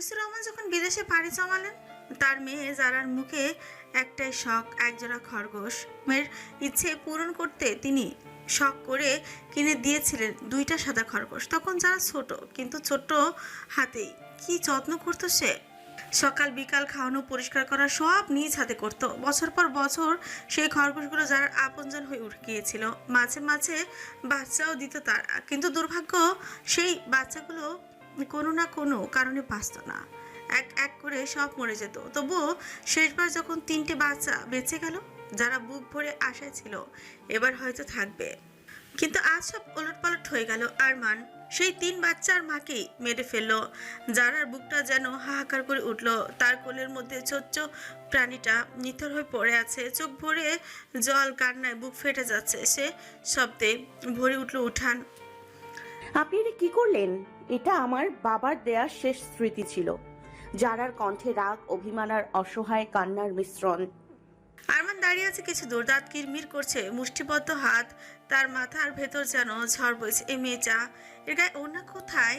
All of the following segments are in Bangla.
আনিসুর রহমান যখন বিদেশে পাড়ি জমালেন, তার মেয়ে জারার মুখে একটাই শখ, একজোড়া খরগোশ। মেয়ের ইচ্ছে পূরণ করতে তিনি শখ করে কিনে দিয়েছিলেন দুইটা সাদা খরগোশ। তখন যারা ছোট, কিন্তু ছোট হাতেই কি যত্ন করতো সে। সকাল বিকাল খাওয়ানো, পরিষ্কার করা সব নিজ হাতে করত। বছর পর বছর সেই খরগোশগুলো যারা আপনজন হয়ে উঠে গিয়েছিল। মাঝে মাঝে বাচ্চাও দিত তারা, কিন্তু দুর্ভাগ্য সেই বাচ্চাগুলো কোনো না কোনো কারণে বাঁচত না। এক এক করে সব মরে যেত। তবুও শেষবার যখন তিনটে বাচ্চা বেঁচে গেল, যারা বুক ভরে আশায় ছিল এবার হয়তো থাকবে, কিন্তু আজ সব ওলটপালট হয়ে গেল। আরমান সেই তিন বাচ্চার মাকেই মেরে ফেললো। যারার বুকটা যেন হাহাকার করে উঠল। তার কোলের মধ্যে ছোট্ট প্রাণীটা নিথর হয়ে পড়ে আছে, চোখ ভরে জল, কান্নায় বুক ফেটে যাচ্ছে। সে শব্দে ভরে উঠল উঠান। আপনি এটা কি করলেন? এটা আমার বাবার দেয়া শেষ স্মৃতি ছিল। যারার কণ্ঠে রাগ, অভিমান আর অসহায় কান্নার মিশ্রণ। আরমান দাঁড়িয়ে আছে কিছু দূর, দাঁত কিরমির করছে, মুষ্টিবদ্ধ হাত। তার মাথার ভেতর যেন ঝড় বইছে। এই মেয়েটা, এর গায়ে ওড়না কোথায়?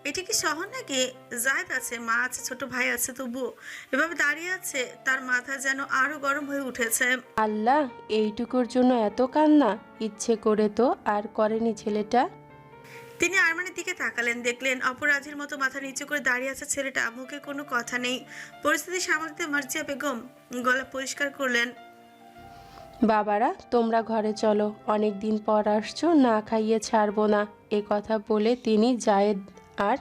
এটা কি শহর নাকি? জায়েদ আছে, মা আছে, ছোট ভাই আছে, তবুও এভাবে দাঁড়িয়ে আছে। তার মাথা যেন আরো গরম হয়ে উঠেছে। আল্লাহ, এইটুকুর জন্য এত কান্না! ইচ্ছে করে তো আর করেনি ছেলেটা। তিনি আরমানের দিকে তাকালেন, দেখলেন অপরাধীর মতো মাথা নিচু করে দাঁড়িয়ে আছে ছেলেটা। মুখে কোনো কথা নেই। পরিস্থিতি সামাল দিতে মার্জিয়া বেগম গলা পরিষ্কার করলেন। বাবারা, তোমরা ঘরে চলো, অনেক দিন পর আসছো, না খাইয়ে ছাড়বো না। এ কথা বলে তিনি জায়েদ আর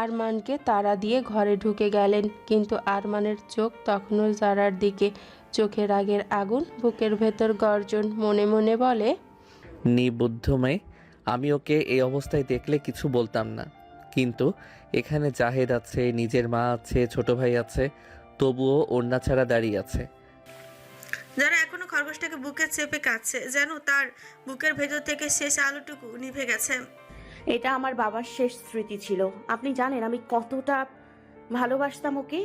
আরমানকে তাড়া দিয়ে ঘরে ঢুকে গেলেন। কিন্তু আরমানের চোখ তখনও জারার দিকে, চোখে রাগের আগুন, বুকের ভেতর গর্জন। মনে মনে বলে, নিবুদ্ধ মেয়ে, আমি ওকে এই অবস্থায় দেখলে কিছু বলতাম না, কিন্তু এখানে জাহেদ আছে, নিজের মা আছে, ছোট ভাই আছে, তবুও ওড়না ছাড়া দাঁড়িয়ে আছে। যারা এখনো খরগোশটাকে বুকে চেপে কাচ্ছে, যেন তার বুকের ভেতর থেকে শেষ আলোটুকু নিভে গেছে। এটা আমার বাবার শেষ স্মৃতি ছিল। আপনি জানেন আমি কতটা ভালোবাসতাম ওকে।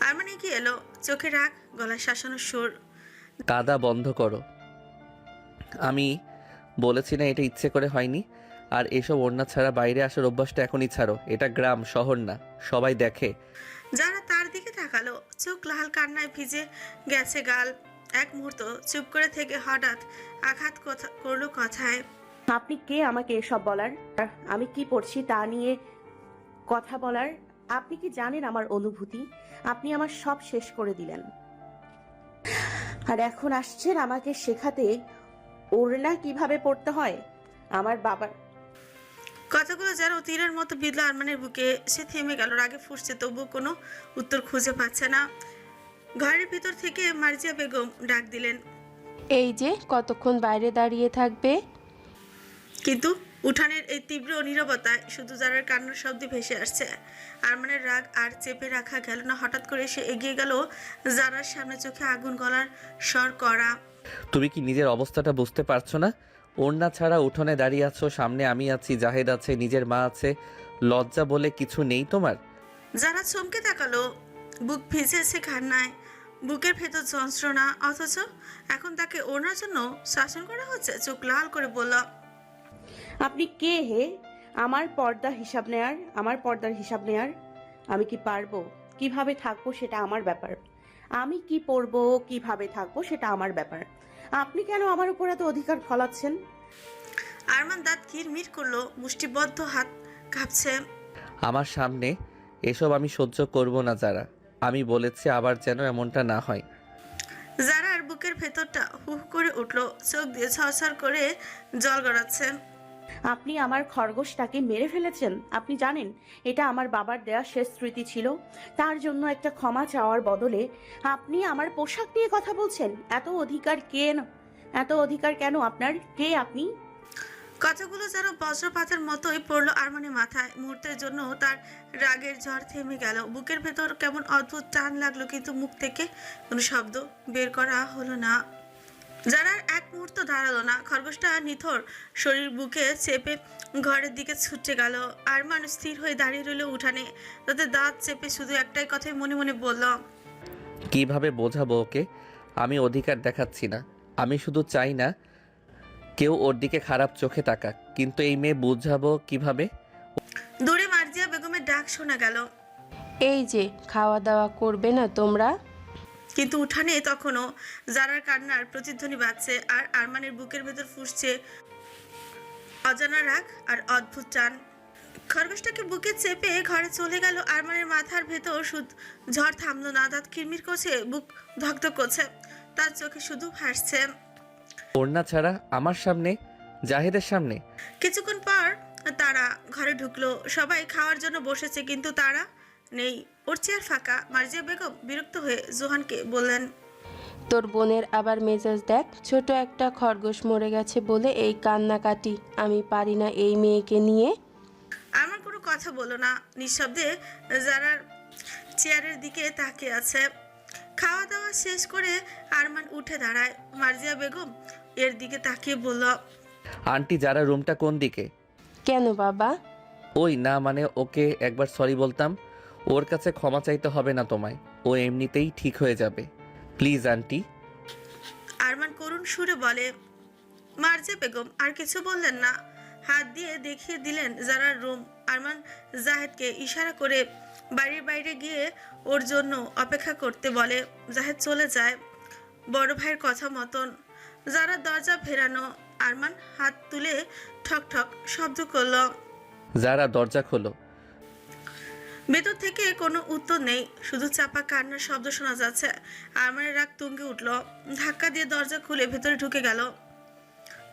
আরমান এগিয়ে এলো, চোখে রাগ, গলায় শাসানোর সুর। কাদা বন্ধ করো। আমি বলেছি না এটা ইচ্ছে করে হয়নি? আর এসব ওড়না ছাড়া বাইরে আসার অভ্যাসটা এখনই ছাড়ো। এটা গ্রাম, শহর না, সবাই দেখে। যারা তার দিকে তাকালো, চোখ লাল, কান্নায় ভিজে গেছে গাল। এক মুহূর্ত চুপ করে থেকে হঠাৎ আঘাত করলো কথায়। আপনি কে আমাকে এসব বলার? আমি কি পড়ছি তা নিয়ে কথা বলার? আপনি কি জানেন আমার অনুভূতি? আপনি আমার সব শেষ করে দিলেন, আর এখন আসছেন আমাকে শেখাতে ওড়না কিভাবে পড়তে হয়। আমার বাবার কথাগুলো যেন তীরের মতো বিঁধল আরমানের বুকে। সে থেমে গেল, রাগে ফুঁসছে, তবুও কোনো উত্তর খুঁজে পাচ্ছে না। ঘরের ভিতর থেকে মার্জিয়া বেগম ডাক দিলেন, এই যে কতক্ষণ বাইরে দাঁড়িয়ে থাকবে? কিন্তু উঠানের এই তীব্র নীরবতায় শুধু যারার কান্নার শব্দে ভেসে আসছে। আরমানের রাগ আর চেপে রাখা গেল না। হঠাৎ করে সে এগিয়ে গেল যারার সামনে, চোখে আগুন, গলার স্বর করা। তুমি কি নিজের অবস্থাটা বুঝতে পারছো না? ওড়না ছাড়া উঠোনে দাঁড়িয়ে আছো, সামনে আমি আছি, জাহেদ আছে, নিজের মা আছে। লজ্জা বলে কিছু নেই তোমার? যারা চমকে তাকালো, বুক ভিজেছে কান্নায়, বুকের ভেতর যন্ত্রণা, অথচ এখন তাকে ওনার জন্য শাসন করা হচ্ছে। চোখ লাল করে বলল, আপনি কে হে? আমার পর্দার হিসাব নেয়ার? আমার পর্দার হিসাব নেয়ার? আমি কি পারবো, কিভাবে থাকবো সেটা আমার ব্যাপার। আমি কি পরবো, কিভাবে থাকবো সেটা আমার ব্যাপার। আপনি কেন আমার উপর এত অধিকার ফলাচ্ছেন? আরমান দাঁত কিরমির করলো, মুষ্টিবদ্ধ হাত কাঁপছে। আমার সামনে এসব আমি সহ্য করব না যারা। আমি বলেছি, আবার যেন এমনটা না হয়। যারার বুকের ভেতরটা হুহ করে উঠলো, চোখ দিয়ে ছলছল করে জল গড়াচ্ছে। আপনি আমার খরগোশটাকে মেরে ফেলেছেন। আপনি জানেন এটা আমার বাবার দেয়া শেষ স্মৃতি ছিল। তার জন্য একটা ক্ষমা চাওয়ার বদলে আপনি আমার পোশাক নিয়ে কথা বলছেন। এত অধিকার কেন আপনার? কে আপনি? কথাগুলো যেন বজ্রপাতের মতোই পড়লো আরমানের মাথায়। মুহূর্তের জন্য তার রাগের ঝড় থেমে গেল। বুকের ভেতর কেমন অদ্ভুত টান লাগলো, কিন্তু মুখ থেকে কোনো শব্দ বের করা হলো না। যারা এক মুহূর্ত দাঁড়ালো না। খরগোশটা নিথর শরীর বুকে চেপে ঘরের দিকে ছুটে গেল। আরমান স্থির হয়ে দাঁড়িয়ে রইল উঠানে, তাতে দাঁত চেপে শুধু একটাই কথাই মনে মনে বলল, কিভাবে বোঝাবো ওকে? আমি অধিকার দেখাচ্ছি না, আমি শুধু চাই না কেউ ওর দিকে খারাপ চোখে তাকাক। কিন্তু এই মেয়ে বোঝাবো কিভাবে? দূরে মার্জিয়া বেগমের ডাক শোনা গেল। এই যে খাওয়া দাওয়া করবে না তোমরা? কিন্তু উঠানে তখনও জারার কান্নার প্রতিধ্বনি বাজছে, আর আরমানের বুকের ভেতর ফুঁসছে অজানা রাগ আর অদ্ভুত টান। খরগোশটাকে বুকে চেপে ঘরে চলে গেল। আরমানের মাথার ভেতর ঝড় থামলো না, দাঁত কিরমির করছে, বুক ধকধক করছে, তার চোখে শুধু ভাসছে। ওড়না ছাড়া আমার সামনে, জাহেদের সামনে? কিছুক্ষণ পর তারা ঘরে ঢুকলো। সবাই খাওয়ার জন্য বসেছে, কিন্তু তারা নেই। ওর চেয়ার ফাঁকা। মার্জিয়া বেগম বিরক্ত হয়ে জোহানকে বললেন, তোর বোনের আবার মেজাজ দেখ, ছোট একটা খরগোশ মরে গেছে বলে এই কান্নাকাটি। আমি পারি না এই মেয়েকে নিয়ে। আমার কোনো কথা বলো না। নিঃশব্দে জারার চেয়ারের দিকে তাকিয়ে আছে। খাওয়া দাওয়া শেষ করে আরমান উঠে দাঁড়ায়। মার্জিয়া বেগম এর দিকে তাকিয়ে বলল, আন্টি, যারা রুমটা কোন দিকে? কেন বাবা? ওই না, মানে ওকে একবার সরি বলতাম। ওর কাছে ক্ষমা চাইতে হবে না তোমায়, ও এমনিতেই ঠিক হয়ে যাবে। Please aunty. আরমান করুণ সুরে বলে। মার্জিয়া বেগম আর কিছু বললেন না, হাত দিয়ে দেখিয়ে দিলেন জারার রুম। আরমান জাহেদকে ইশারা করে বাড়ির বাইরে গিয়ে ওর জন্য অপেক্ষা করতে বলে। জাহেদ চলে যায় বড় ভাইয়ের কথা মতন। যারা দরজা ফেরানো। আরমান হাত তুলে ঠক ঠক শব্দ করলো। যারা দরজা খোলো। ভেতর থেকে কোনো উত্তর নেই, শুধু চাপা কান্নার শব্দ শোনা যাচ্ছে। আরমানের রাগ তুঙ্গে উঠল। ধাক্কা দিয়ে দরজা খুলে ভেতরে ঢুকে গেল।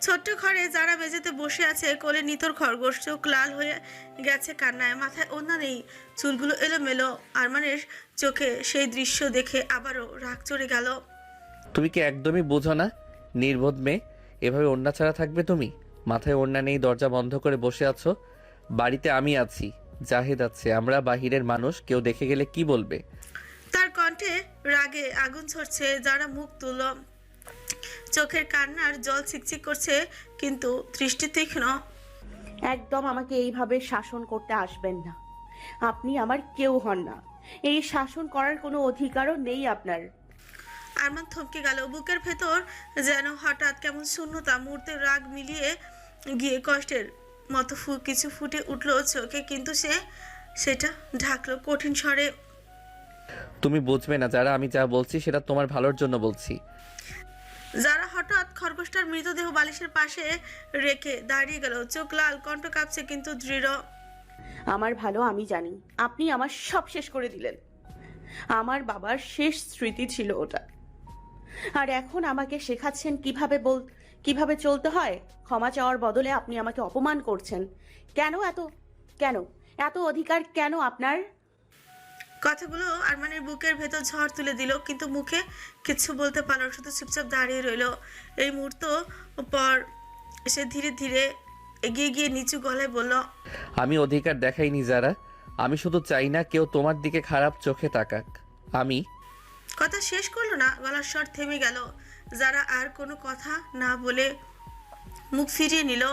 ছোট্ট ঘরে যারা মেঝেতে বসে আছে, কোলে নিতর খরগোশ, চোখ লাল হয়ে গেছে কান্নায়, মাথায় ওড়না নেই, চুলগুলো এলোমেলো। আরমানের চোখে সেই দৃশ্য দেখে আবারও রাগ চড়ে গেল। তুমি কি একদমই বোঝো না? নির্বোধ মেয়ে, এভাবে ওড়না ছাড়া থাকবে তুমি? মাথায় ওড়না নেই, দরজা বন্ধ করে বসে আছো। বাড়িতে আমি আছি, জাহেদ আছে, আমরা বাহিরের মানুষ, কেউ দেখে গেলে কি বলবে? তার কণ্ঠে রাগে আগুন ঝরছে। যারা মুখ তুলল, চোখের কান্নার জল চিকচিক করছে, কিন্তু দৃষ্টি তীক্ষ্ণ। একদম আমাকে এইভাবে শাসন করতে আসবেন না। আপনি আমার কেউ হন না। এই শাসন করার কোনো অধিকারও নেই আপনার। আরমান থমকে গেল। বুকের ভেতর যেন হঠাৎ কেমন শূন্যতা, মুহূর্তের রাগ মিলিয়ে গিয়ে কষ্টের মতো কিছু ফুটে উঠল চোখে, কিন্তু সেটা ঢাকলো কঠিন স্বরে। তুমি বুঝবে না যারা, আমি যা বলছি সেটা তোমার ভালোর জন্য বলছি। যারা হঠাৎ খরগোশটার মৃতদেহ বালিশের পাশে রেখে দাঁড়িয়ে গেল, চোখ লাল, কণ্ঠ কাঁপছে কিন্তু দৃঢ়। আমার ভালো আমি জানি। আপনি আমার সব শেষ করে দিলেন। আমার বাবার শেষ স্মৃতি ছিল ওটা। আর এখন আমাকে শেখাচ্ছেন কিভাবে চলতে হয়। ক্ষমা চাওয়ার বদলে আপনি আমাকে অপমান করছেন। কেন এত অধিকার কেন আপনার? কথাগুলো আরমানের বুকের ভেতর ঝড় তুলে দিল, কিন্তু মুখে কিছু বলতে পারল না, শুধু চুপচাপ দাঁড়িয়ে রইল। এই মুহূর্ত পর সে ধীরে ধীরে এগিয়ে গিয়ে নিচু গলায় বলল, আমি অধিকার দেখাইনি যারা, আমি শুধু চাই না কেউ তোমার দিকে খারাপ চোখে তাকাক। আমি কথা শেষ করলো না, গলার স্বর থেমে গেল। যারা আর কোনো কথা না বলে মুখ ফিরিয়ে নিল,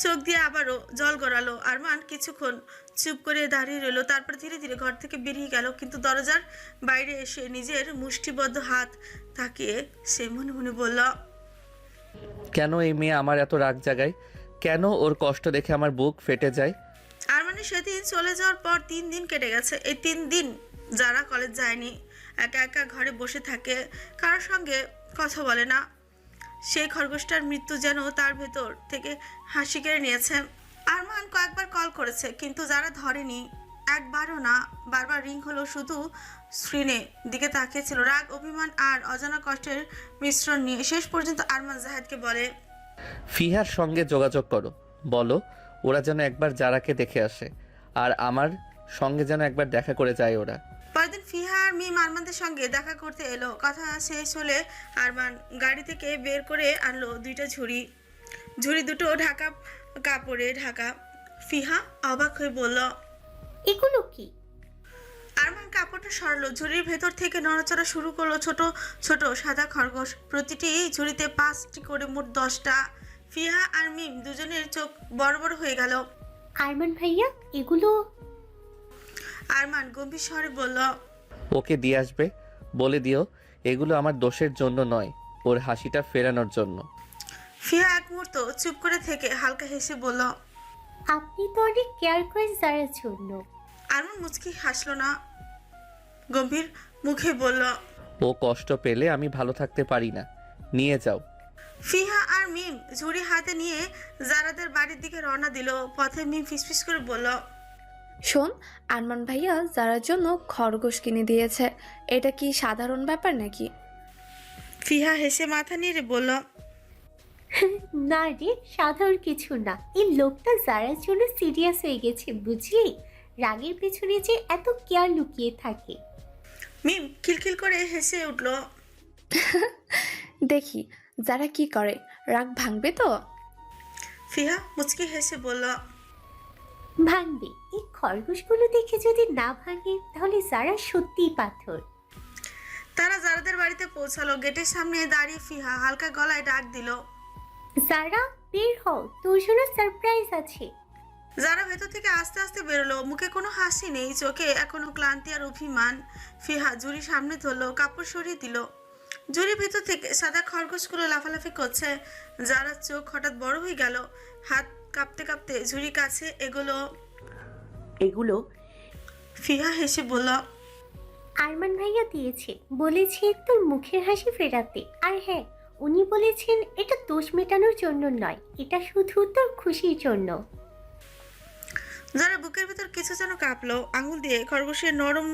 চোখ দিয়ে আবারও জল গড়ালো। আরমান কিছুক্ষণ চুপ করে দাঁড়িয়ে রইল, তারপর ধীরে ধীরে ঘর থেকে বেরিয়ে গেল। কিন্তু দরজার বাইরে এসে নিজের মুষ্টিবদ্ধ হাত তাকিয়ে সে মনে মনে বলল, কেন এই মেয়ে আমার এত রাগ জাগায়? কেন ওর কষ্ট দেখে আমার বুক ফেটে যায়? আরমানের সেদিন চলে যাওয়ার পর 3 দিন কেটে গেছে। এই 3 দিন যারা কলেজ যায়নি, একা একা ঘরে বসে থাকে, কারোর সঙ্গে কথা বলে না। সেই খরগোশটার মৃত্যু যেন তার ভেতর থেকে হাসি কেড়ে নিয়েছে। আরমান কয়েকবার কল করেছে, কিন্তু যারা ধরেনি। একবারও না, বারবার রিং হলো, শুধু স্ক্রিনে দিকে তাকিয়েছিল, রাগ, অভিমান আর অজানা কষ্টের মিশ্রণ নিয়ে। শেষ পর্যন্ত আরমান জাহেদকে বলে, ফিহার সঙ্গে যোগাযোগ করো, বলো ওরা যেন একবার যারাকে দেখে আসে, আর আমার সঙ্গে যেন একবার দেখা করে যায় ওরা। পরদিন ফিহা আর মিম আরমানদের সঙ্গে দেখা করতে এলো। কথা শেষ হলে আরমান গাড়ি থেকে বের করে আনলো 2টা ঝুড়ি দুটো ঢাকা কাপড়ে ঢাকা। ফিহা অবাক হয়ে বলল, এগুলো কি? আরমান কাপড়টা সরালো। ঝুড়ির ভেতর থেকে নড়াচড়া শুরু করলো ছোট ছোট সাদা খরগোশ। প্রতিটি ঝুড়িতে 5টি করে, মোট 10টা। ফিহা আর মিম দুজনের চোখ বড় বড় হয়ে গেল। আরমান ভাইয়া, এগুলো? আরমান গম্ভীর স্বরে বলল, ওকে দিয়ে আসবে, বলে দিও এগুলো আমার দোষের জন্য নয়, ওর হাসিটা ফেরানোর জন্য। ফিহা এক মুহূর্ত চুপ করে থেকে হালকা হেসে বলল, আপনি তো অনেক কেয়ার করেন যারার জন্য। আরমান মুচকি হাসলো না। গম্ভীর মুখে বলল। ও কষ্ট পেলে আমি ভালো থাকতে পারি না, নিয়ে যাও। ফিহা আর মিম ঝুড়ি হাতে নিয়ে জারাদের বাড়ির দিকে রওনা দিল। পথে মিম ফিসফিস করে বলল, শোন, আরমান ভাইয়া যারার জন্য খরগোশ কিনে দিয়েছে। এটা কি সাধারণ ব্যাপার নাকি? ফিহা হেসে মাথা নেড়ে বলল, না রে, সাধারণ কিছু না। এই লোকটা যারার জন্য সিরিয়াস হয়ে গেছে, বুঝলি? রাগের পেছনে যে এত কেয়ার লুকিয়ে থাকে। মিম খিলখিল করে হেসে উঠল। দেখি যারা কি করে, রাগ ভাঙবে তো? ফিহা মুচকি হেসে বলল, ভাঙবে। এই খরগোশগুলো দেখে যদি না ভাঙে তাহলে যারা সত্যিই পাথর। তারা জারাদের বাড়িতে পৌঁছালো। গেটের সামনে দাঁড়িয়ে ফিহা হালকা গলায় ডাক দিল, যারা বের হও, তোর জন্য সারপ্রাইজ আছে। যারা ভেতর থেকে আস্তে আস্তে বেরোলো। মুখে কোনো হাসি নেই, চোখে এখনো ক্লান্তি আর অভিমান। ফিহা ঝুড়ি সামনে ধরলো, কাপড় সরিয়ে দিল। ঝুড়ির ভেতর থেকে সাদা খরগোশগুলো লাফালাফি করছে। যারা চোখ হঠাৎ বড় হয়ে গেল, হাত কাঁপতে কাঁপতে ঝুড়ি কাছে এগুলো ফিহা হেসে বলল, আরমান ভাইয়া দিয়েছে, বলেছে তোর মুখের হাসি ফেরাতে। আর হ্যাঁ, উনি বলেছেন এটা দোষ মেটানোর জন্য নয়, এটা শুধু তোর খুশির জন্য। যারা বুকের ভেতর কিছু যেন কাঁপলো। আঙুল দিয়ে খরগোশের নরম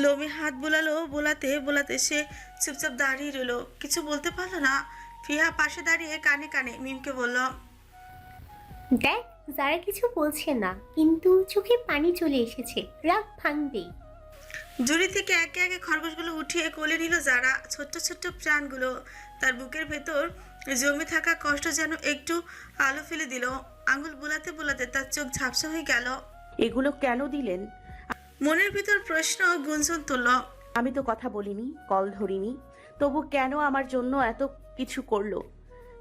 লোমে হাত বোলালো। বোলাতে বোলাতে সে চুপচাপ দাঁড়িয়ে রইল, কিছু বলতে পারলো না। ফিহা পাশে দাঁড়িয়ে কানে কানে মিমকে বলল, দেখ, যারা কিছু বলছে না, কিন্তু চোখে পানি চলে এসেছে, রাগ ভাঙবেই। ঝুড়ি থেকে একে একে খরগোশগুলো উঠিয়ে কোলে নিল যারা। ছোট্ট ছোট্ট প্রাণগুলো। তার বুকের ভেতর জমে থাকা কষ্ট যেন একটু আলো ফেলে দিল। আঙুল বোলাতে বোলাতে তার চোখ ঝাপসা হয়ে গেল। এগুলো কেন দিলেন? মনের ভিতর প্রশ্ন গুঞ্জন তুলল। আমি তো কথা বলিনি, কল ধরিনি, তবু কেন আমার জন্য এত কিছু করলো?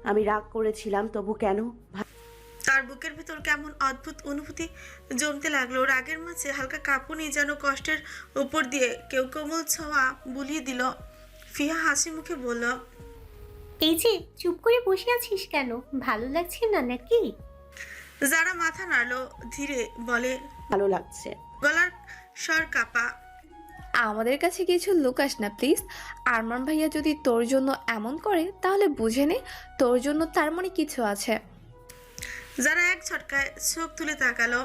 আমি রাগ করেছিলাম, তবু কেন? তার বুকের ভেতর কেমন অদ্ভুত অনুভূতি জমতে লাগলো। রাগের মাঝে হালকা কাঁপুনি, যেন কষ্টের উপর দিয়ে কেউ কোমল ছোঁয়া বুলিয়ে দিল। ফিহা হাসি মুখে বলল, এই যে চুপ করে বসে আছিস কেন? ভালো লাগছে না নাকি? যারা মাথা নাড়লো, ধীরে বলে, ভালো লাগছে। গলার স্বর কাপা। আমাদের কাছে কিছু লুকাস না প্লিজ। আরমান ভাইয়া যদি তোর জন্য এমন করে তাহলে বুঝে নে তোর জন্য তার মনে কিছু আছে। যারা এক ঝটকায় চোখ তুলে তাকালো।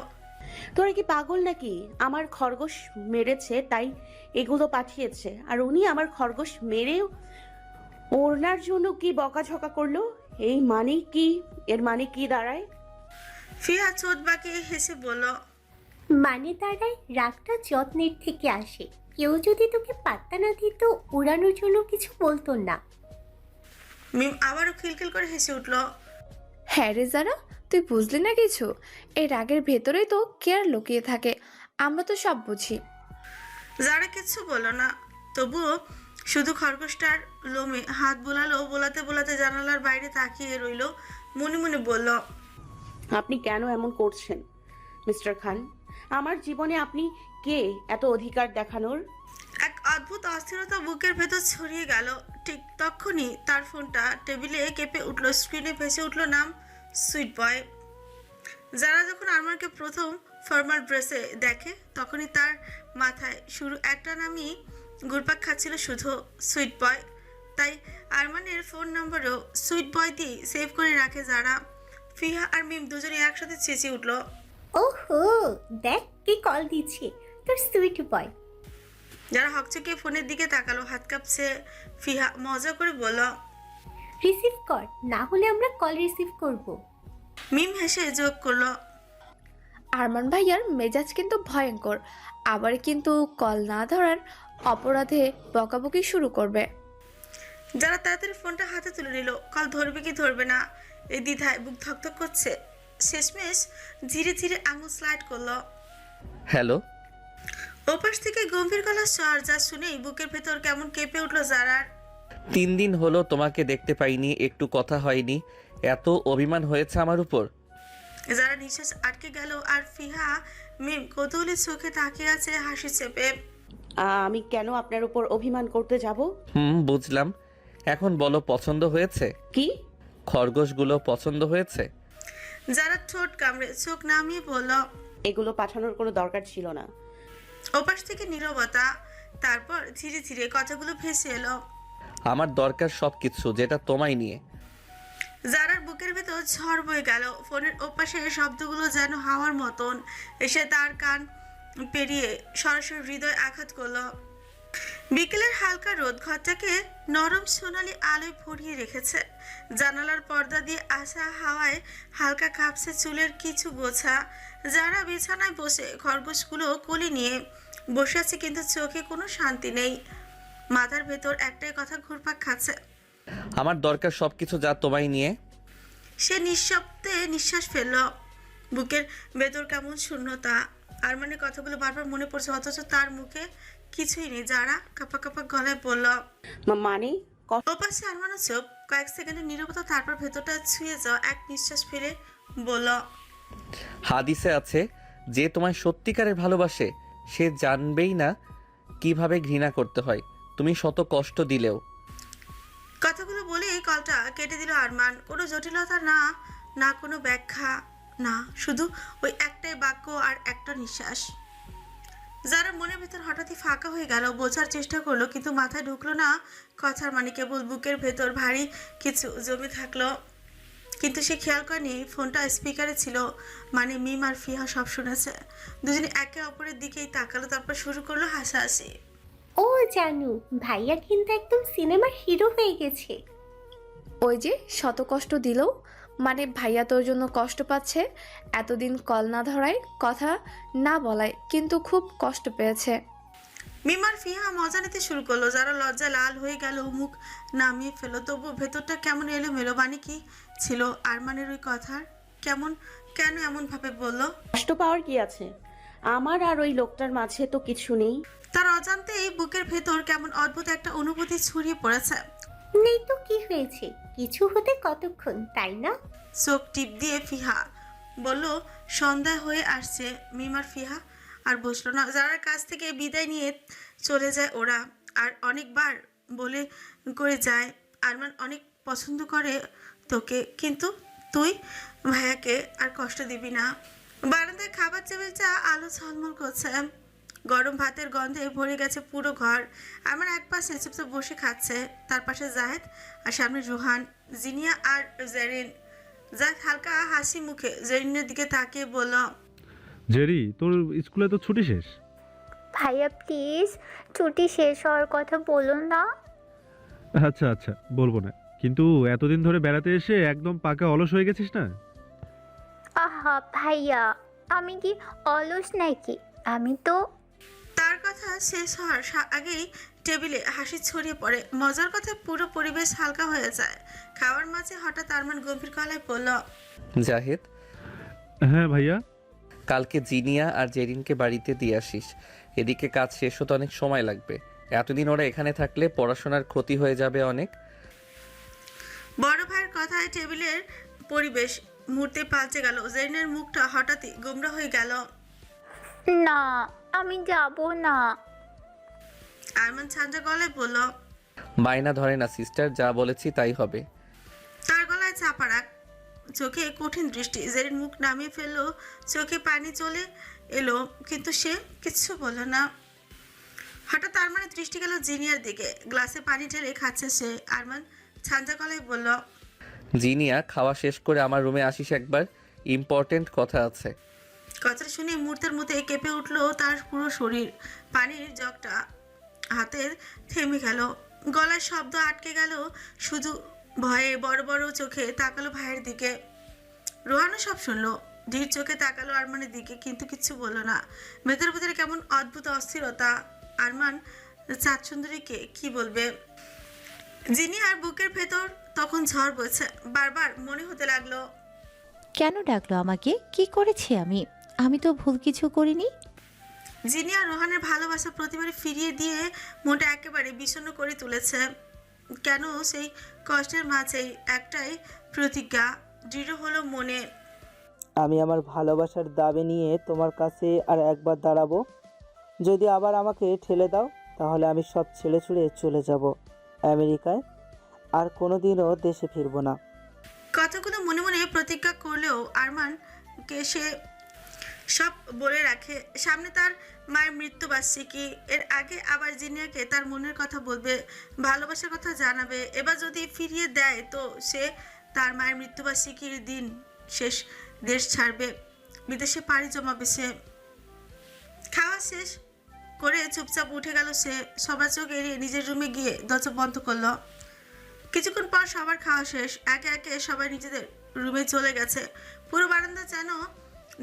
তোরা কি পাগল নাকি? আমার খরগোশ মেরেছে তাই এগুলো পাঠিয়েছে, আর উনি আমার খরগোশ মেরে ওনার জন্য কি বকাঝকা করলো? এর মানে কি দাঁড়ায়? ফিহা চোট বাঁকিয়ে হেসে বলল, মানে দাঁড়ায় রাগটা যত্নের থেকে আসে। কেউ যদি তোকে পাত্তা না দিত, উড়ানোর জন্য কিছু বলতো না। মিম আবারও খিলখিল করে হেসে উঠল। হ্যাঁ রে যারা, তুই বুঝলি না কিছু? এই রাগের ভেতরেই তো কেয়ার লুকিয়ে থাকে। আমরা তো সব বুঝি। যারা কিচ্ছু বলল না, তবুও শুধু খরগোশটার লোমে হাত বোলালো। বোলাতে বোলাতে জানালার বাইরে তাকিয়ে রইল। মনে মনে বলল, আপনি কেন এমন করছেন মিস্টার খান? আমার জীবনে আপনি কে এত অধিকার দেখানোর? এক অদ্ভুত অস্থিরতা বুকের ভেতর ছড়িয়ে গেল। ঠিক তখনই তার ফোনটা টেবিলে কেঁপে উঠল। স্ক্রিনে ভেসে উঠল নাম, সুইট বয়। যারা যখন আরমানকে প্রথম ফর্মাল ড্রেসে দেখে, তখনই তার মাথায় শুরু একটা নামই ঘুরপাক খাচ্ছিল, শুধু সুইট বয়। তাই আরমানের ফোন নম্বরও সুইট বয় দিয়ে সেভ করে রাখে যারা। ফিহা আর মিম দুজনে একসাথে চেঁচিয়ে উঠল, ওহো, দেখ কে কল দিচ্ছে, তোর সুইট বয়। যারা হকচকে ফোনের দিকে তাকালো, হাত কাঁপছে। ফিহা মজা করে বলল, রিসিভ কর, না হলে আমরা কল রিসিভ করব। মিম হেসে যোগ করলো, আরমান ভাইয়ার মেজাজ কিন্তু ভয়ঙ্কর। আবার কিন্তু কল না ধরার অপরাধে বকাবকি শুরু করবে। যারা তাড়াতাড়ি ফোনটা হাতে তুলে নিল। কল ধরবে কি ধরবে না এই দ্বিধায় বুক ধকধক করছে। শেষমেশ ধীরে ধীরে আঙুল স্লাইড করলো। হ্যালো। ওপাশ থেকে গম্ভীর গলার স্বর, যা শুনেই বুকের ভেতর কেমন কেঁপে উঠলো জারার। 3 দিন হলো তোমাকে দেখতে পাইনি, একটু কথা হয়নি, এত অভিমান হয়েছে আমার উপর? যারা নিঃশ্বাস আটকে গেল। আর ফিহা মিম কৌতূহলী চোখে তাকিয়ে আছে হাসি চেপে। আমি কেন আপনার উপর অভিমান করতে যাব? বুঝলাম। এখন বলো, পছন্দ হয়েছে? কি? খরগোশগুলো পছন্দ হয়েছে? যারা ঠোঁট কামড়ে চোখ নামিয়ে বলল। এগুলো পাঠানোর কোনো দরকার ছিল না। ওপাশ থেকে নীরবতা। তারপর ধীরে ধীরে কথাগুলো ভেসে এলো। আমার দরকার সব কিছু, যেটা তোমায় নিয়ে। জারার বুকের ভেতর ঝড় বয়ে গেল। ফোনের ওপাশে শব্দগুলো যেন হাওয়ার মতন এসে তার কান পেরিয়ে সরাসরি হৃদয় আঘাত করলো। বিকেলের হালকা রোদ ঘরটাকে নরম সোনালি আলোয় ভরিয়ে রেখেছে। জানালার পর্দা দিয়ে আসা হাওয়ায় হালকা কাঁপছে চুলের কিছু গোছা। যারা বিছানায় বসে খরগোশগুলো কোলে নিয়ে বসে আছে, কিন্তু চোখে কোনো শান্তি নেই। মাথার ভেতর একটাই কথা ঘুরপাক খাচ্ছে। আমার দরকার সব কিছু, যা তোমায় নিয়ে। সে নিঃশব্দে নিঃশ্বাস ফেলল। বুকের ভেতর কেমন শূন্যতা। আর মানে কথাগুলো বারবার মনে পড়ছে, অথচ তার মুখে কিছুই নেই। যারা কাপা কাপা গলায় বলল, মানে ওপাশে আরমানও চোখ। কয়েক সেকেন্ডের নীরবতা, তারপর ভেতরটা ছুঁয়ে যাওয়া এক নিঃশ্বাস ফেলে বলল, হাদিসে আছে, যে তোমায় সত্যিকারের ভালোবাসে সে জানবেই না কিভাবে ঘৃণা করতে হয়, তুমি শত কষ্ট দিলেও। কথাগুলো বলেই কলটা কেটে দিল আরমান। কোনো জটিলতা না, না কোনো ব্যাখ্যা, না, শুধু ওই একটাই বাক্য আর একটা নিঃশ্বাস। যারা মনের ভেতর হঠাৎই ফাঁকা হয়ে গেল। বোঝার চেষ্টা করলো, কিন্তু মাথায় ঢুকলো না কথার মানে। কেবল বুকের ভেতর ভারী কিছু জমে থাকলো। কিন্তু সে খেয়াল করেনি ফোনটা স্পিকারে ছিল, মানে মিম আর ফিহা সব শুনেছে। দুজনে একে অপরের দিকেই তাকালো, তারপর শুরু করলো হাসাহাসি। ও জানু, ভাইয়া কিন্তু একদম সিনেমার হিরো হয়ে গেছে। ওই যে শত কষ্ট দিলেও, মানে ভাইয়া তোর জন্য কষ্ট পাচ্ছে, এতদিন কল না ধরায়, কথা না বলায়, কিন্তু খুব কষ্ট পেয়েছে। মিম আর ফিহা মজা নিতে শুরু করলো। যারা লজ্জা লাল হয়ে গেল, মুখ নামিয়ে ফেলো। তবু ভেতরটা কেমন এলোমেলো। মানে কি ছিল আরমানের ওই কথার? কেন এমন ভাবে বলল? কষ্ট পাওয়ার কি আছে? আমার আর ওই লোকটার মাঝে তো কিছু নেই। তার অজান্তেই বুকের ভেতর কেমন অদ্ভুত একটা অনুভূতি ছড়িয়ে পড়েছে। নেই তো কি হয়েছে, কিছু হতে কতক্ষণ, তাই না? চোখ টিপ দিয়ে ফিহা বলল, সন্ধ্যা হয়ে আসছে। মিম আর ফিহা আর বসলো না। যারার কাছ থেকে বিদায় নিয়ে চলে যায় ওরা। আর অনেকবার বলে করে যায়, আরমান অনেক পছন্দ করে তোকে, কিন্তু তুই ভাইয়াকে আর কষ্ট দিবি না। বারান্দায় খাবার টেবিলটা আলো ঝলমল করছে। গরম ভাতের গন্ধে ভরে গেছে পুরো ঘর। আমার এক পাশে চুপচাপ বসে খাচ্ছে, তার পাশে জাহেদ, আর সামনে রুহান, জিনিয়া আর জেরিন। জাহেদ হালকা হাসি মুখে জেরিনের দিকে তাকিয়ে বলল, জেরি, তোর স্কুলে তো ছুটি শেষ। ভাইয়া প্লিজ ছুটি শেষ হওয়ার কথা বলুন না। আচ্ছা আচ্ছা, বলবো না, কিন্তু এতদিন ধরে বেড়াতে এসে একদম পাকা অলস হয়ে গেছিস না? আহা ভাইয়া, আমি কি অলস নাকি? আমি তো তার কথা শেষ হওয়ার আগেই টেবিলে হাসি ছড়িয়ে পড়ে। মজার কথা, পুরো পরিবেশ হালকা হয়ে যায়। খাওয়ার মাঝে হঠাৎ আরমান গম্ভীর গলায় বলল, জাহিদ, হ্যাঁ ভাইয়া। কালকে জিনিয়া আর জেরিনকে বাড়িতে দিয়ে আসিস। এদিকে কাজ শেষ হতে অনেক সময় লাগবে। এতদিন ওরা এখানে থাকলে পড়াশোনার ক্ষতি হয়ে যাবে অনেক। বড় ভাইয়ের কথায় টেবিলের পরিবেশ মুহূর্তে পাল্টে গেল। জেরিনের মুখটা হঠাৎই গোমরা হয়ে গেল। না, আমি যাব না। আরমান ছাঁচা গলায় বলল, মায়না ধরে না সিস্টার, যা বলেছি তাই হবে। তার গলায় চাপা রাখ, চোখে কঠিন দৃষ্টি। জেরিন মুখ নামিয়ে ফেললো, চোখে পানি চলে এলো, কিন্তু সে কিচ্ছু বলল না। হঠাৎ আরমানের দৃষ্টি গেল জিনিয়ার দিকে। গ্লাসে পানি ঢেলে খাচ্ছে সে। আরমান ছাঁচা গলায় বলল, জিনিয়া, খাওয়া শেষ করে আমার রুমে আসিস একবার, ইম্পর্টেন্ট কথা আছে। কথাটা শুনে মুহূর্তের মধ্যে কেঁপে উঠলো তার পুরো শরীর। পানির জগটা হাতের থেমে গেল, গলার শব্দ আটকে গেল। শুধু ভয়ে বড় বড় চোখে তাকালো ভাইয়ের দিকে। রোহানও সব শুনলো, ধীর চোখে তাকালো আরমানের দিকে, কিন্তু কিচ্ছু বললো না। ভেতরে ভেতরে কেমন অদ্ভুত অস্থিরতা। আরমান চাঁদ সুন্দরীকে কি বলবে? যিনি আর বুকের ভেতর তখন ঝড় বইছে। বারবার মনে হতে লাগলো, কেন ডাকলো আমাকে? কি করেছি আমি? আমি তো ভুল কিছু করিনি। যিনি আর রোহানের ভালোবাসা প্রতিবারে ফিরিয়ে দিয়ে মনটা একেবারে বিষণ্ণ করে তুলেছে। কেন সেই কষ্টের মাঝেই একটাই প্রতিজ্ঞা দৃঢ় হলো মনে। আমি আমার ভালোবাসার দাবি নিয়ে তোমার কাছে আর একবার দাঁড়াবো। যদি আবার আমাকে ঠেলে দাও, তাহলে আমি সব ছেড়ে ছুড়ে চলে যাব আমেরিকায়, আর কোনোদিনও দেশে ফিরবো না। কথাগুলো মনে মনে প্রতিজ্ঞা করলেও আরমানকে সে সব বলে রাখে। সামনে তার মায়ের মৃত্যুবার্ষিকী, এর আগে আবার জিনিয়াকে তার মনের কথা বলবে, ভালোবাসার কথা জানাবে। এবার যদি ফিরিয়ে দেয় তো সে তার মায়ের মৃত্যুবার্ষিকীর দিন শেষ দেশ ছাড়বে, বিদেশে পাড়ি জমাবে সে। খাওয়া শেষ করে চুপচাপ উঠে গেল সে। সবার চোখ এড়িয়ে নিজের রুমে গিয়ে দরজা বন্ধ করলো। কিছুক্ষণ পর সবার খাওয়া শেষ, একে একে সবাই নিজেদের রুমে চলে গেছে। পুরো বারান্দা যেন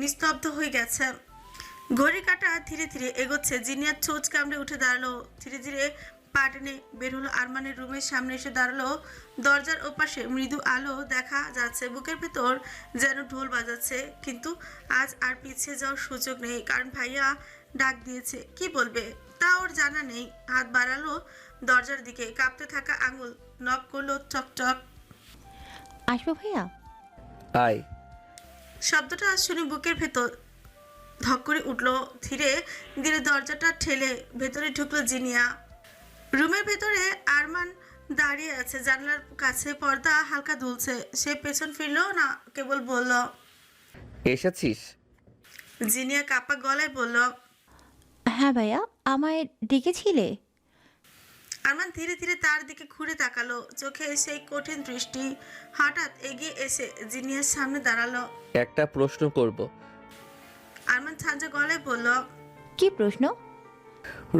নিস্তব্ধ হয়ে গেছে। ঘড়ি কাঁটা ধীরে ধীরে এগোচ্ছে। জিনিয়ার ছোঁচ কামড়ে উঠে দাঁড়ালো, ধীরে ধীরে পা টেনে বের হলো। আরমানের রুমের সামনে এসে দাঁড়ালো। দরজার ওপাশে মৃদু আলো দেখা যাচ্ছে। বুকের ভেতর যেন ঢোল বাজাচ্ছে, কিন্তু আজ আর পিছিয়ে যাওয়ার সুযোগ নেই, কারণ ভাইয়া ডাক দিয়েছে। কি বলবে তা ওর জানা নেই। হাত বাড়ালো দরজার দিকে, কাঁপতে থাকা আঙুল নক করলো চকচক। আসবো ভাইয়া? আয়। শব্দটা শুনে বুকের ভেতর ধক করে উঠলো। ধীরে ধীরে দরজাটা ঠেলে ভেতরে ঢুকলো জিনিয়া। রুমের ভেতরে আরমান দাঁড়িয়ে আছে, জানলার কাছে পর্দা হালকা দুলছে। সে পেছন ফিরলো না, কেবল বলল, এসেছিস? জিনিয়া কাপা গলায় বলল। হ্যাঁ ভাইয়া, আমায় ডেকেছিলে? আরমান ধীরে ধীরে তার দিকে ঘুরে তাকালো, চোখে সেই কঠিন দৃষ্টি। হঠাৎ এগিয়ে এসে জিনিয়ার সামনে দাঁড়ালো। একটা প্রশ্ন করব। আরমান ঝাঁঝা গলায় বলল। কি প্রশ্ন?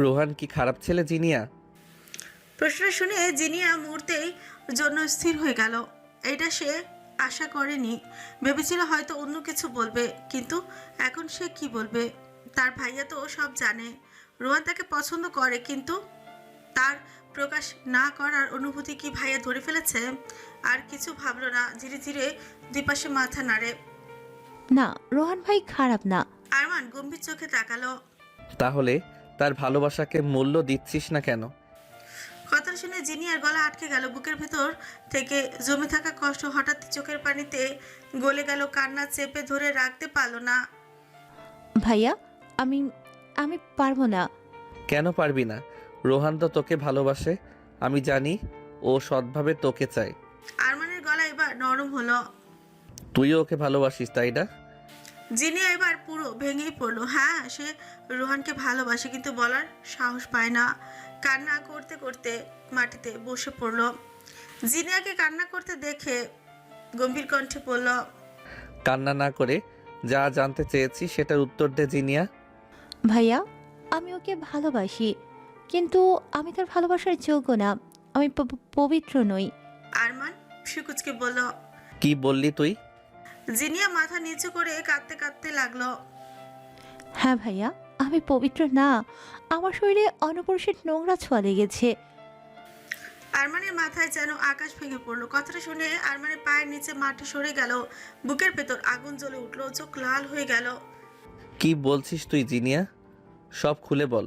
রোহান কি খারাপ ছেলে জিনিয়া? প্রশ্নটা শুনে জিনিয়া মুহূর্তেই জন্য স্থির হয়ে গেল। এটা সে আশা করেনি। ভেবেছিল হয়তো অন্য কিছু বলবে, কিন্তু এখন সে কি বলবে? তার ভাইয়া তো সব জানে। রোহান তাকে পছন্দ করে, কিন্তু তার প্রকাশ না করার অনুভূতি কি ভাইয়া ধরে ফেলেছে? আর কিছু ভাবলো না, ধীরে ধীরে দুই পাশে মাথা নাড়ে। না, রোহান ভাই খারাপ না। আরমান গম্ভীর চোখে তাকালো। তাহলে তার ভালোবাসাকে মূল্য দিচ্ছিস না কেন? কথা শুনে জিনিয়ার গলা আটকে গেল। বুকের ভেতর থেকে জমে থাকা কষ্ট হঠাৎ চোখের পানিতে গলে গেল। কান্না চেপে ধরে রাখতে পারলো না। ভাইয়া, আমি আমি পারবো না। কেন পারবি না? রোহান তো তোকে ভালোবাসে, আমি জানি। ও সৎভাবে তোকে চায়। আরমানের গলা এবার নরম হলো। তুইও ওকে ভালোবাসিস, তাই না? জিনিয়া এবার পুরো ভেঙেই পড়লো। হ্যাঁ, সে রোহানকে ভালোবাসে, কিন্তু বলার সাহস পায় না। কান্না করতে করতে মাটিতে বসে পড়লো। জিনিয়াকে কান্না করতে দেখে গম্ভীর কণ্ঠে বলল, কান্না না করে যা জানতে চেয়েছি সেটার উত্তর দে জিনিয়া। ভাইয়া, আমি ওকে ভালোবাসি, কিন্তু আমি তার ভালোবাসার যোগ্য না। আমি পবিত্র নই। আরমান ফিকুচকে বলল। কি বললি তুই? জিনিয়া মাথা নিচু করে কাঁদতে কাঁদতে লাগলো। হ্যাঁ ভাইয়া, আমি পবিত্র না। আমার শরীরে অনপরিষ্কার নোংরা ছোঁয়া লেগেছে। আরমানের মাথায় যেন আকাশ ভেঙে পড়লো। কথাটা শুনে আরমানের পায়ের নিচে মাটি সরে গেল। বুকের ভেতর আগুন জ্বলে উঠলো, চোখ লাল হয়ে গেল। কি বলছিস তুই জিনিয়া? সব খুলে বল।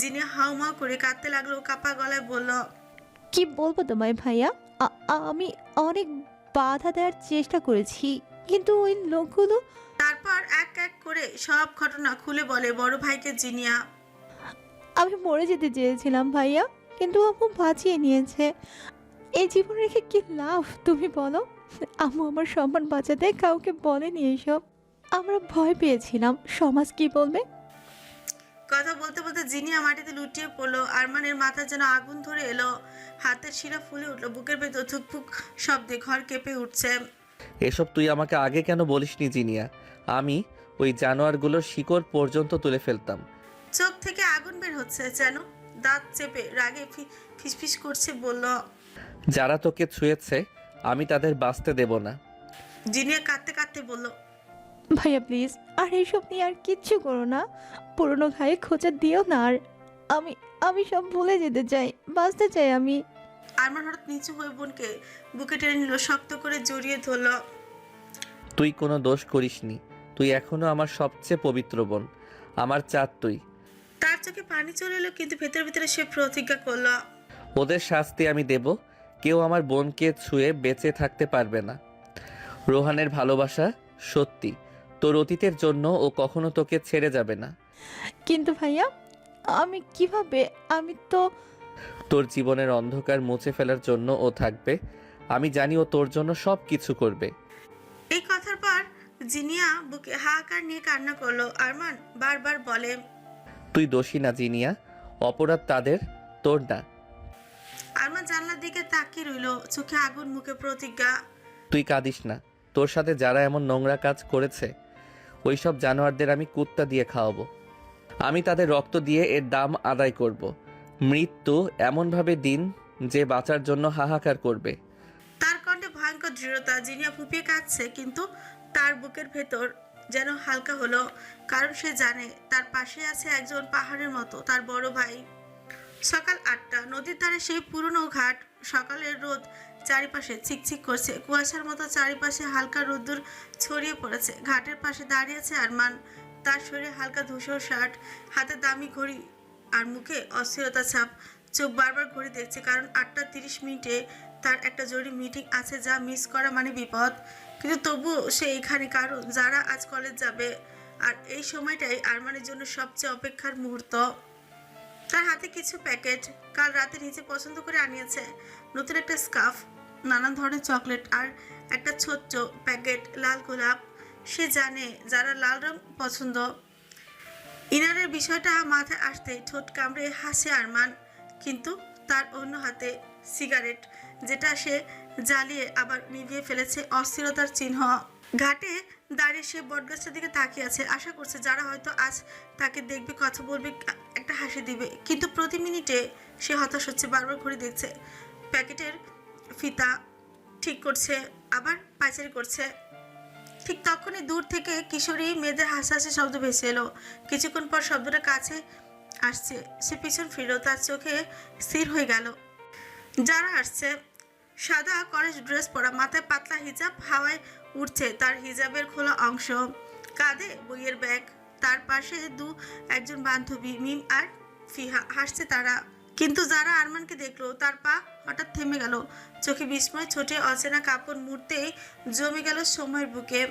জিনিয়া হাউমাউ করে কাঁদতে লাগলো, কাপা গলায় বলল, কি বলবো তোমায় ভাইয়া? আমি অনেক বাধা দেওয়ার চেষ্টা করেছি, কিন্তু ওই লোকগুলো। তারপর এক এক করে সব ঘটনা খুলে বলে বড় ভাইকে জিনিয়া। আমি মরে যেতে চেয়েছিলাম ভাইয়া, কিন্তু আম্মু বাঁচিয়ে নিয়েছে। এই জীবন রেখে কি লাভ তুমি বলো? আম্মু আমার সম্মান বাঁচাতে কাউকে বলেনি এসব। আমরা ভয় পেয়েছিলাম সমাজ কি বলবে। কথা বলতে বলতে জিনিয়া মাটিতে লুটিয়ে পড়লো। আরমানের মাথা যেন আগুন ধরে এলো, হাতের শিরা ফুলে উঠলো। বুকের ভেতর ধুকপুক শব্দে ঘর কেঁপে উঠছে। এসব তুই আমাকে আগে কেন বলিসনি জিনিয়া? আমি ওই জানোয়ারগুলোর শিকড় পর্যন্ত তুলে ফেলতাম। চোখ থেকে আগুন বের হচ্ছে, যেন দাঁত চেপে রাগে ফিসফিস করছে। বলল, যারা তোকে ছুঁয়েছে আমি তাদের বাঁচতে দেব না। জিনিয়া কাঁদতে কাঁদতে বলল, ভাইয়া প্লিজ, আর এইসব নিয়ে আর কিচ্ছু করো না। পুরনো ঘায়ে খোঁচা দিও না। আর আমি আমি সব ভুলে যেতে চাই, বাঁচতে চাই আমি। আরমান হঠাৎ নিচু হয়ে বোনকে বুকে টেনে নিল, শক্ত করে জড়িয়ে ধরল। তুই কোনো দোষ করিসনি। তুই এখনো আমার সবচেয়ে পবিত্র বোন, আমার চাঁদ তুই। তার চোখে পানি চলে এলো, কিন্তু ভেতরে ভেতরে সে প্রতিজ্ঞা করলো, ওদের শাস্তি আমি দেব। কেউ আমার বোনকে ছুঁয়ে বেঁচে থাকতে পারবে না। রোহানের ভালোবাসা সত্যি। তোর অতীতের জন্য ও কখনো তোকে ছেড়ে যাবে না। কিন্তু ভাইয়া, আমি কিভাবে? আমি তো। তোর জীবনের অন্ধকার মুছে ফেলার জন্য ও থাকবে। আমি জানি ও তোর জন্য সব কিছু করবে। এই কথার পর জিনিয়া বুকে হাহাকার নিয়ে কান্না করলো। আরমান বারবার বলে, তুই দোষী না জিনিয়া, অপরাধ তাদের, তোর না। আরমান জানলার দিকে তাকিয়ে রইল, চোখে আগুন, মুখে প্রতিজ্ঞা। তুই কাঁদিস না, তোর সাথে যারা এমন নোংরা কাজ করেছে ওই সব জানোয়ারদের আমি কুত্তা দিয়ে খাওয়াবো। আমি তাদের রক্ত দিয়ে এর দাম আদায় করব। মৃত্যু এমনভাবে দিন যে বাঁচার জন্য হাহাকার করবে। তার কণ্ঠে ভয়ঙ্কর দৃঢ়তা। জিনিয়া ফুপিয়ে কাঁদছে, কিন্তু তার বুকের ভেতর যেন হালকা হলো, কারণ সে জানে তার পাশে আছে একজন পাহাড়ের মতো, তার বড় ভাই। সকাল 8টা, নদীর ধারে সেই পুরনো ঘাট। সকালের রোদ চারিপাশে চিকচিক করছে, কুয়াশার মতো চারিপাশে হালকা রোদ্দুর ছড়িয়ে পড়েছে। ঘাটের পাশে দাঁড়িয়ে আছে আরমান, তার শরীরে হালকা ধূসর শার্ট, হাতে দামি ঘড়ি আর মুখে অস্থিরতা ছাপ। চোখ বারবার ঘড়ি দেখছে, কারণ 8:30 তার একটা জরুরি মিটিং আছে, যা মিস করা মানে বিপদ। কিন্তু তবুও সে এখানে, কারণ যারা আজ কলেজ যাবে, আর এই সময়টাই আরমানের জন্য সবচেয়ে অপেক্ষার মুহূর্ত। তার হাতে কিছু প্যাকেট, কাল রাতে নিচে পছন্দ করে আনিয়েছে। নতুন একটা স্কার্ফ, নানান ধরনের চকলেট আর একটা ছোট্ট প্যাকেট লাল গোলাপ। সে জানে যারা লাল রং পছন্দ। ইনারের বিষয়টা মাথায় আসতে ঠোঁট কামড়ে হাসে আরমান, কিন্তু তার অন্য হাতে সিগারেট, যেটা সে জ্বালিয়ে আবার নিভিয়ে ফেলেছে, অস্থিরতার চিহ্ন। ঘাটে দাঁড়িয়ে সে বটগাছটার দিকে তাকিয়ে আছে, আশা করছে যারা হয়তো আজ তাকে দেখবে, কথা বলবে, একটা হাসি দিবে। কিন্তু প্রতি মিনিটে সে হতাশ হচ্ছে, বারবার ঘড়ি দেখছে, প্যাকেটের ফিতা ঠিক করছে, আবার পাইচারি করছে। ঠিক তখনই দূর থেকে কিশোরী মেয়েদের হাসাহাসি শব্দ ভেসে এলো। কিছুক্ষণ পর শব্দটা কাছে আসছে, সে পিছন ফিরল, তার চোখে স্থির হয়ে গেল। যারা আসছে, সাদা কলেজ ড্রেস পরা, মাথায় পাতলা হিজাব হাওয়ায় উঠছে, তার হিজাবের খোলা অংশ, কাঁধে বইয়ের ব্যাগ। তার পাশে একজন বান্ধবী মিম আর ফিহা, হাসছে তারা। কিন্তু যারা আরমানকে দেখলো, তার পা হঠাৎ থেমে গেল, চোখে বিস্ময় ছোটে, অচেনা কাপড় মুহূর্তেই জমে গেল সময়ের বুকে।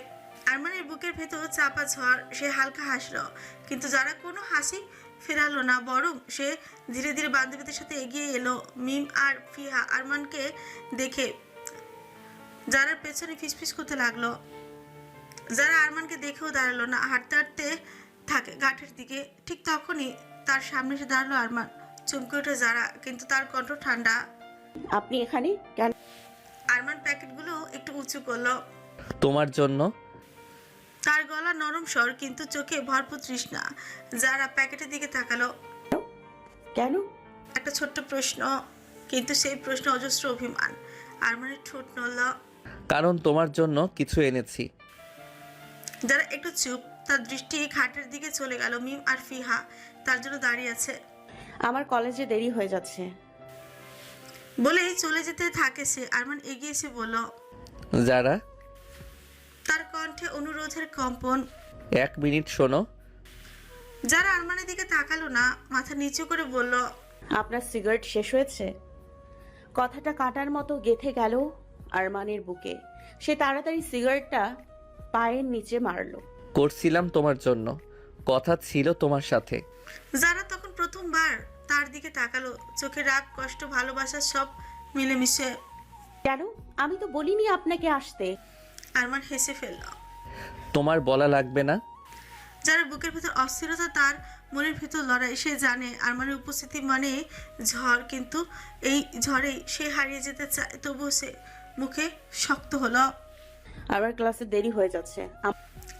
আরমানের বুকের ভেতর চাপা ঝড়। সে হালকা হাসলো, কিন্তু যারা কোনো হাসি ফেরালো না, বরং সে ধীরে ধীরে বান্ধবীদের সাথে এগিয়ে এলো। মিম আর ফিহা আরমানকে দেখে যারা পেছনে ফিসফিস করতে লাগলো। যারা আরমানকে দেখেও দাঁড়ালো না, হাঁটতে হাঁটতে থাকে ঘাটের দিকে। ঠিক তখনই তার সামনে এসে দাঁড়ালো আরমান। চমকে ওঠে যারা, কিন্তু তার কণ্ঠ ঠান্ডা। আপনি এখানে কেন? আরমান প্যাকেটগুলো একটু উঁচু করলো। তোমার জন্য। তার গলা নরম স্বর, কিন্তু চোখে ভরপুর তৃষ্ণা। যারা প্যাকেটের দিকে তাকালো। কেন? একটা ছোট্ট প্রশ্ন, কিন্তু সেই প্রশ্ন অজস্র অভিমান। আরমানের ঠোঁট নড়ল। কারণ তোমার জন্য কিছু এনেছি। যারা একটু চুপ, তার দৃষ্টি ঘাটের দিকে চলে গেল। মিম আর ফিহা তার জন্য দাঁড়িয়ে আছে। আমার কলেজে দেরি হয়ে যাচ্ছে বলেই চলে যেতে থাকে সে। আরমান এগিয়ে এসে বলল, যারা। তার কণ্ঠে অনুরোধের কম্পন। 1 মিনিট শোনো। যারা আরমানের দিকে তাকালো না, মাথা নিচু করে বলল, আপনার সিগারেট শেষ হয়েছে? কথাটা কাটার মতো গেঁথে গেল আরমানের বুকে। সে তাড়াতাড়ি সিগারেটটা পায়ের নিচে মারলো। করছিলাম তোমার জন্য, কথা ছিল তোমার সাথে। যারা তখন প্রথমবার তার দিকে তাকালো, চোখে রাগ, কষ্ট, ভালোবাসা সব মিলেমিশে। কেন? আমি তো বলিনি আপনাকে আসতে। আরমান হেসে ফেলল। তোমার বলা লাগবে না। যারা বুকের ভেতর অস্থিরতা, তার মনের ভেতর লড়াই। সে জানে আরমানের উপস্থিতি মানে ঝড়, কিন্তু এই ঝড়েই সে হারিয়ে যেতে চায়। তবুও সে মুখে শক্ত হলো। আমার ক্লাসে দেরি হয়ে যাচ্ছে।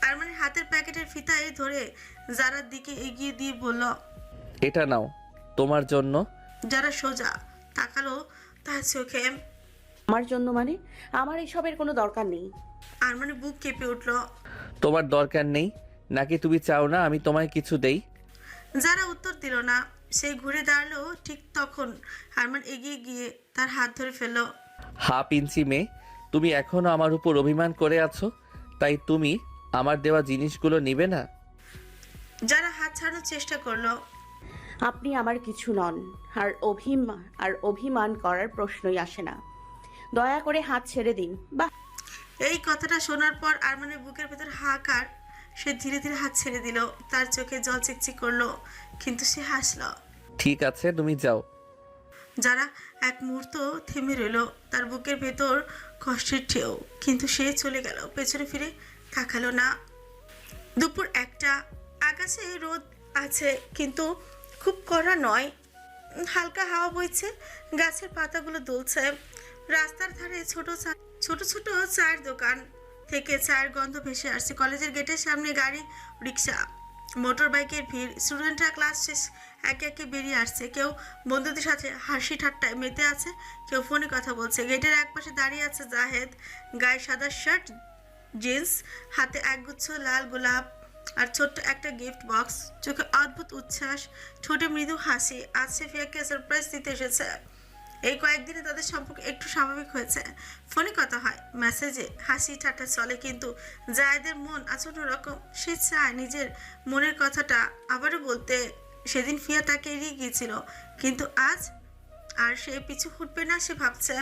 আরমানের হাতের প্যাকেটের ফিতায় ধরে যারার দিকে এগিয়ে দিয়ে বলল, এটা নাও তোমার জন্য। যারা সোজা তাকালো তার চোখে। আমার জন্য মানে? আমার এসবের কোনো দরকার নেই। আরমানের বুক কেঁপে উঠল। তোমার দরকার নেই নাকি তুমি চাও না আমি তোমায় কিছু দেই? যারা উত্তর দিল না। সে ঘুরে দাঁড়ালো। ঠিক তখন আরমান এগিয়ে গিয়ে তার হাত ধরে ফেলল। হাফ ইঞ্চি মেয়ে, তুমি এখনো আমার উপর অভিমান করে আছো, তাই তুমি আমার দেওয়া জিনিসগুলো নিবে না? যারা হাত ছাড়ানোর চেষ্টা করলো। আপনি আমার কিছু নন, আর অভিমান করার প্রশ্নই আসে না। দয়া করে হাত ছেড়ে দিন। বাহ! এই কথাটা শোনার পর আরমানের বুকের ভেতর হাহাকার। সে ধীরে ধীরে হাত ছেড়ে দিল। তার চোখে জল চিকচিক করলো, কিন্তু সে হাসলো। ঠিক আছে তুমি যাও। যারা এক মুহূর্ত থেমে রইল, তার বুকের ভেতর কষ্টের ঢেউ। কিন্তু সে চলে গেল। পেছনে ফিরে তাকালো না। দুপুর 1টা, আকাশে রোদ আছে কিন্তু খুব কড়া নয়, হালকা হাওয়া বইছে, গাছের পাতাগুলো দুলছে। রাস্তার ধারে ছোট ছোট চায়ের দোকান থেকে চায়ের গন্ধ ভেসে আসছে। কলেজের গেটের সামনে গাড়ি, রিক্সা, মোটর বাইকের ভিড়। স্টুডেন্টরা ক্লাস শেষ একে একে বেরিয়ে আসছে। কেউ বন্ধুদের সাথে হাসি ঠাট্টায় মেতে আছে, কেউ ফোনে কথা বলছে। গেটের একপাশে দাঁড়িয়ে আছে জাহেদ, গায়ে সাদা শার্ট, জিন্স, হাতে একগুচ্ছ লাল গোলাপ আর ছোট্ট একটা গিফট বক্স। চোখে অদ্ভুত উচ্ছ্বাস, ঠোঁটে মৃদু হাসি। আজ সে ফিয়াকে সারপ্রাইজ দিতে এসেছে। এই কয়েকদিনে তাদের সম্পর্ক একটু স্বাভাবিক হয়েছে। ফোনে কথা হয়, মেসেজে হাসি ঠাট্টা চলে, কিন্তু জায়েদের মন আজ অন্যরকম। সে চায় নিজের মনের কথাটা আবারও বলতে। সেদিন ফিয়া তাকে এড়িয়ে গিয়েছিল, কিন্তু আজ আর সে পিছু হটবে না, সে ভাবছে।